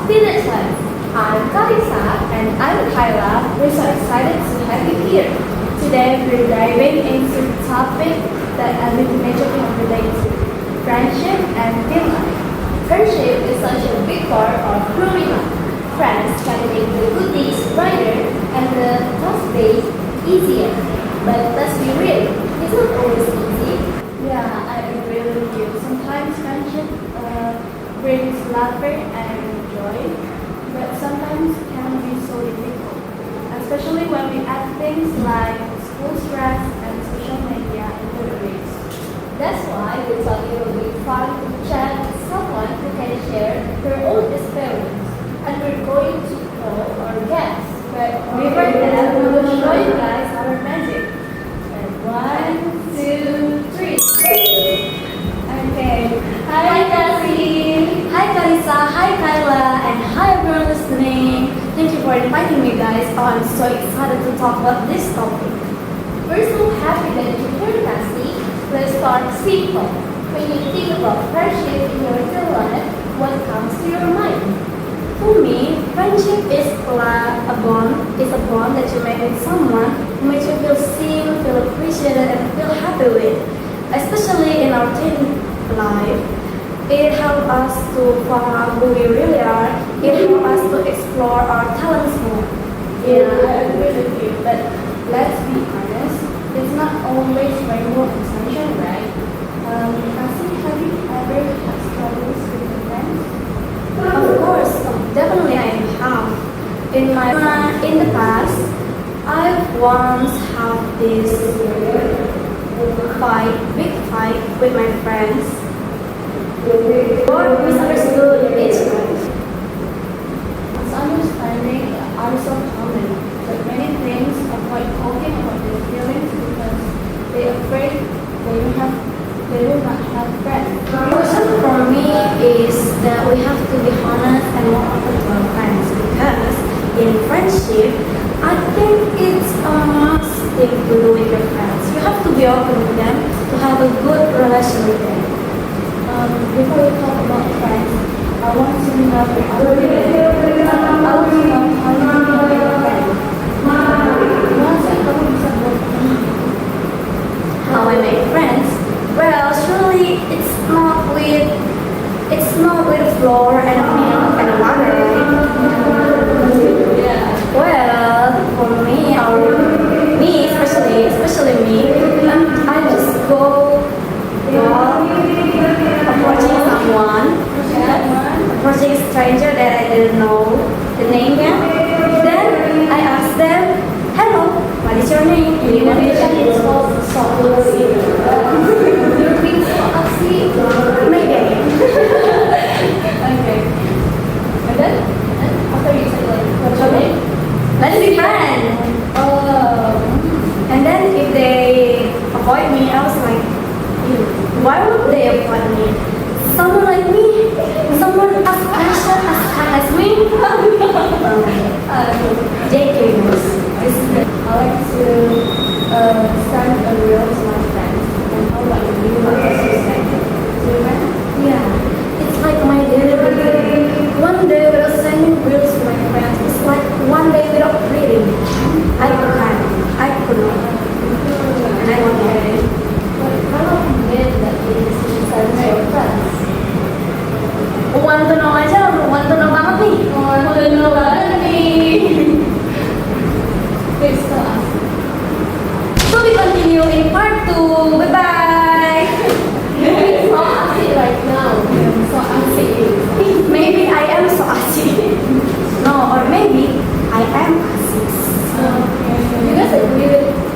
Tunas. I'm Kalisa and I'm Kyla. We're so excited to have you here. Today we're diving into a topic that every teenager can relate to: friendship and teen life. Friendship is such a big part of growing up. Friends can make the good days brighter and the tough days easier. But let's be real, it's not always easy. Yeah, I agree with you. Sometimes friendship brings laughter and joy, but sometimes can be so difficult, especially when we add things like school stress and social media into the mix. That's why we thought it would be fun to chat with someone who can share their own experience. And we're going to call our guests, but before that, we will show you guys our magic. And 1, 2, 3. Okay. Hi, Cassie. Hi, Kalisa. Hi, Kyla. And hi, everyone listening. Thank you for inviting me, guys. Oh, I'm so excited to talk about this topic. We're so happy that you're here, Cassie. Let's start simple. When you think about friendship in your real life, what comes to your mind? For me, friendship is like a bond. It's a bond that you make with someone who makes you feel seen, feel appreciated, and feel happy with. Especially in our teen life, it helps us to find out who we really are. It helps us to explore our talents more. Yeah, I agree with you. But let's be honest, it's not always rainbow and sunshine, right? Cassie, have you ever had struggles with your friends? Of course, definitely I have. In the past, I once had this big fight with my friends. Or misunderstood each other. Misunderstanding are so common, but many things avoid talking about their feelings because they're afraid they will not have friends. The question for me is that we have to be honest and more open to our friends, because in friendship, I think it's a must thing to do with your friends. You have to be open with them to have a good relation with them. Before we talk about friends, I want to know how you know how you know your friends. How I make friends? Well, surely it's not with flour and milk and water, right? Yeah. Well, for me, especially me, I just go approaching a stranger that I didn't know the name yet. Then I ask them, "Hello, what is your name? Do you want to chat?" It's called softly. You're being softly. Maybe. Okay. And then after you say like, what's your name? Let's be friends. And then if they avoid me, I was like, why would they avoid me? Someone like me? Someone as passionate as kind as me? JK was. I like to send a reel to my friends. And how about you? What does you send to your friends? Yeah, it's like my daily routine. One day without sending reels to my friends, it's like one day without reading. I could not. And I want to. But how long did that is to send to your friends? Want to know aja, want to know banget nih. Want to know banget nih. Please tell us. So we continue in part 2. Bye bye. You're so asik right now. You're so asik. Maybe I am so asik. No, or maybe I am asik. Okay. You guys agree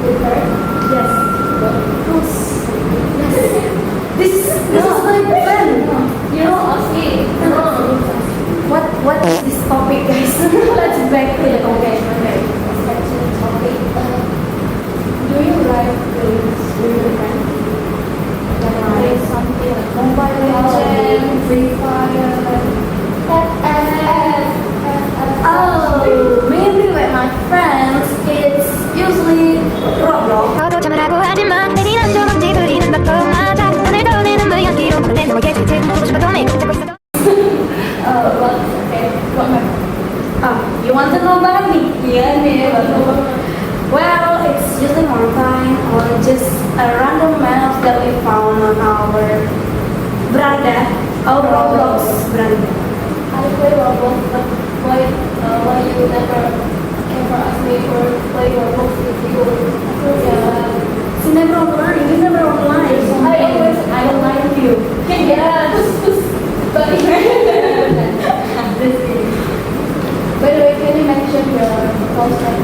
with her? Yes. Yes. This is my friend. You're so asik. What is this topic, guys? Let's back to the topic. Okay. Let's back to the topic. Do you like games with your friends? Like play something like Mobile Legends, Free Fire, FF. Oh, maybe with my friends, it's usually Roblox. 너도 참으라고 하지만 내리는 좀 없지 부리는 것도 맞아 오늘 떠올리는 무연기로 보낸 너에게 지금 보고 싶어도 내 붙잡고 있어도 What Okay, what my You want to know about me? yeah, Well, it's usually mountain or just a random map that we found on our veranda, our Roblox veranda. I play Roblox, but why you never ever ask me for play Roblox with you? Yeah. It's never online, you never online. I online with you. Yeah, but this is. By the way, can you mention your close friend?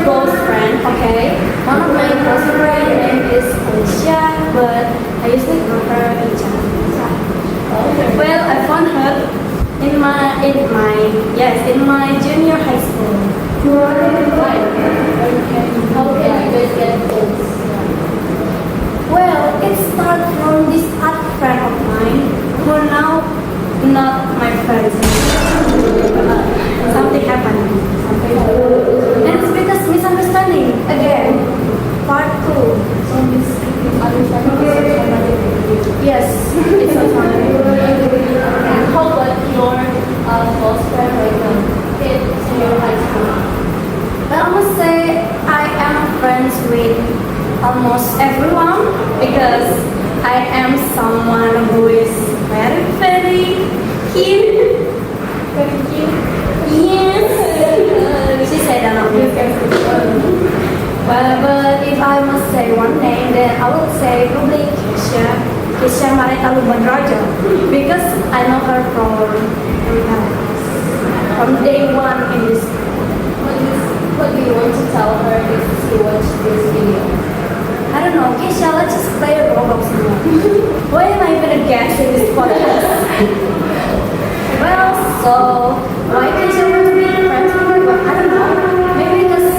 Close friend, okay. One of my close friend name is Alicia, but I usually call her Icha. Well, I found her in my junior high school. How can you guys get close? Well, it started from this art friend of mine who are now not my friends. Something happened. And it's because misunderstanding again. Part 2. So misunderstanding is traumatic. Yes, it's a funny. And how about your close friend right now? It's in your high school. But I must say I am friends with almost everyone because I am someone who is very, very cute. Very cute. Yes. She said that on me. But if I must say one name, then I would say probably Kesha Marita Lubanraja, because I know her from day one in this. What do you want to tell her if she watched this video? I don't know, Kesha, let's just play a Roblox now. Why am I even a guest in this podcast? Well, so why Kesha want to be friends with her? But I don't know. Maybe because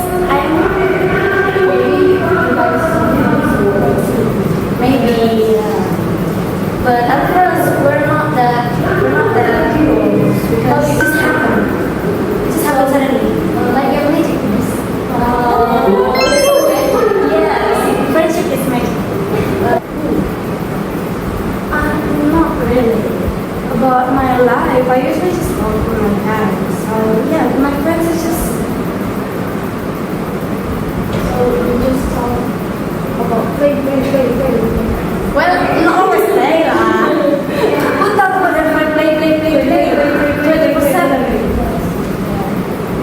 maybe. But at first we're not that close because it just happened. It just happened suddenly. Like a magic. Yes, friendship is magic. Not really. About my life, I usually just talk to my parents. So yeah, my friends are just. So you just talk about play. Well, not always play lah. Who talk about their friend play 24/7?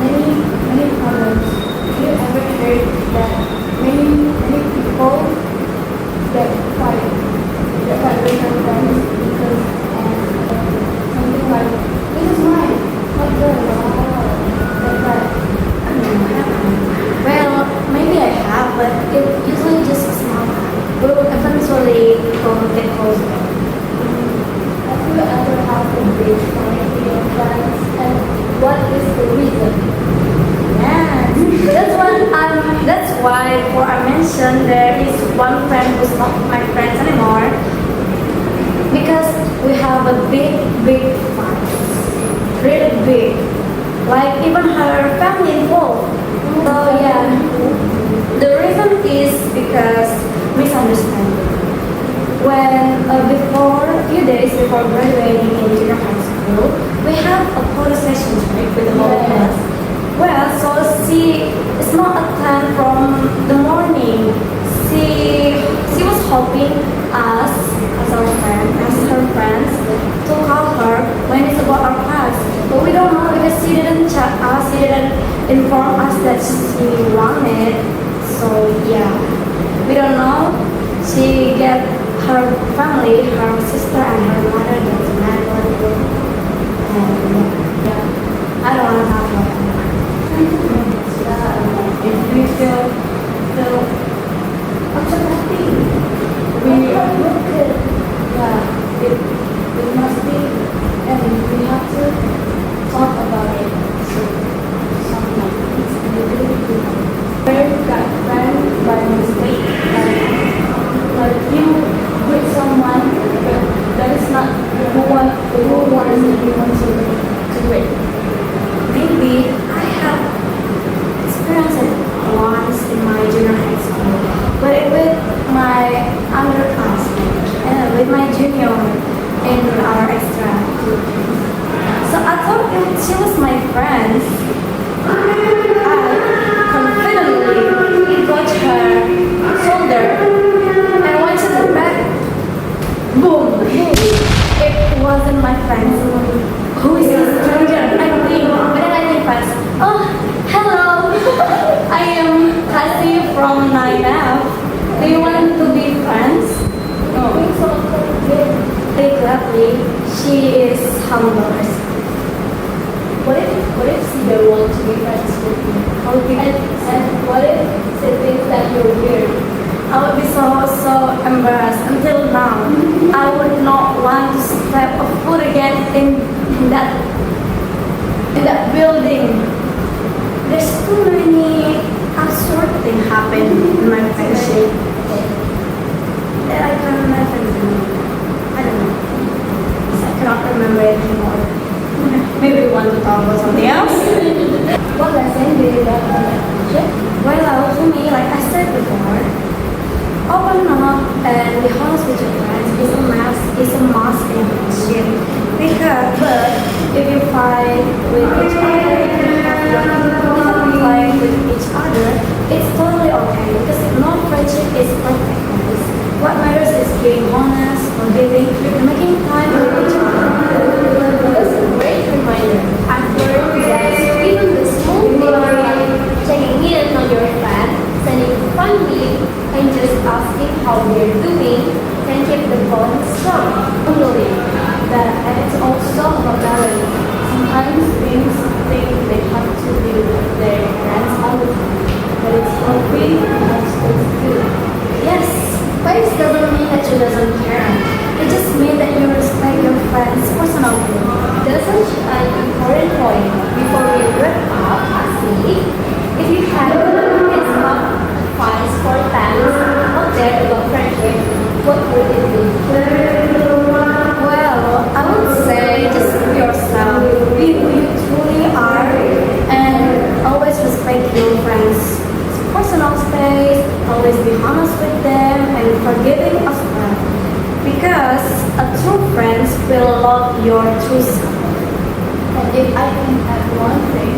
Many problems. Have you ever heard that many people that fight with their friends because something like this is mine, not yours. Like that. Well, maybe I have, but it usually just a small time. But eventually get closer. Have you ever had a big fight with your friends, and what is the reason? Yes, that's why before I mentioned there is one friend who's not my friend anymore because we have a big fight, really big, like even her family involved. So yeah, the reason is because misunderstanding. When a few days before graduating in junior high school, we have a photo session right, with the whole class. Well, so it's not a plan from the morning. She was hoping us as her friends, to call her when it's about our class. But we don't know because she didn't chat us, she didn't inform us that she wanted. So yeah, we don't know. She get her family, her sister and her mother gets mad at her. And yeah, I don't want to talk about that. If we feel upset, we it must be, and we have to talk about it. So sometimes it's really good. Friend got friend by mistake, like you with someone, but that is not who wants to wait. Maybe I have experienced it once in my junior high school, but with my underclassmen and with my junior in our extra tumblers. What if she don't want to be friends with you? And what if she thinks that you're weird? I would be so embarrassed. Until now, I would not want to step a foot again in that building. There's too many absurd things happen in my friendship that I can never do. I don't know. I cannot remember it anymore. Maybe we want to talk about something else. What lesson did you learn from that friendship? Well, for me, like I said before, open up and be honest with your friends is a must in a friendship. But if you fight with each other, it's totally okay because no friendship is perfect. Guys. What matters is being honest, forgiving, and making time for each other. That's a great reminder. I've learned that even the small things like checking in on your friend, sending fun memes, and just asking how they're doing can keep the bond strong. Totally. And it's also about balance. Sometimes things think they have to be with their friends all the time, but it's okay to have things too. Yes, space doesn't mean that you doesn't care. It just means that you respect your friend's personal growth. That's such an important point. Before we wrap up, actually, if you had it's not advice for fans out there about friendship, what would it be? Well, I would say just be yourself. Be who you truly are and always respect your friends' personal space, always be honest with them and forgiving as well. Because a true friend will love your true self. And if I can add one thing,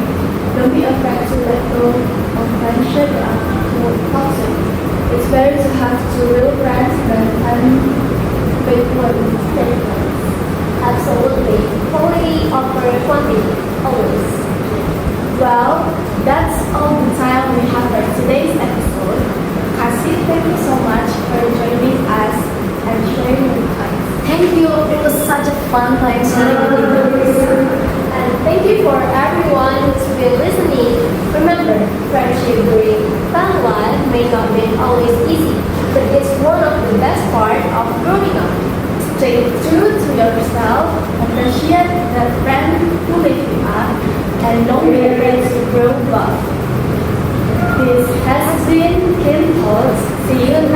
don't be afraid to let go of friendship that are more toxic. It's better to have two real friends than fake ones, fake friends. Absolutely. Quality over quantity, always. Well, that's all the time we have for today's episode. Kasih, thank you so much for joining us and sharing your time. Thank you. It was such a fun time sharing with you. And thank you for everyone who's been listening. Remember, friendship during fun life may not be always easy, but it's one of the best parts of growing up. Stay true to yourself, appreciate the friend who lift you up, and don't be afraid to grow up. This has been Kim Talks. See you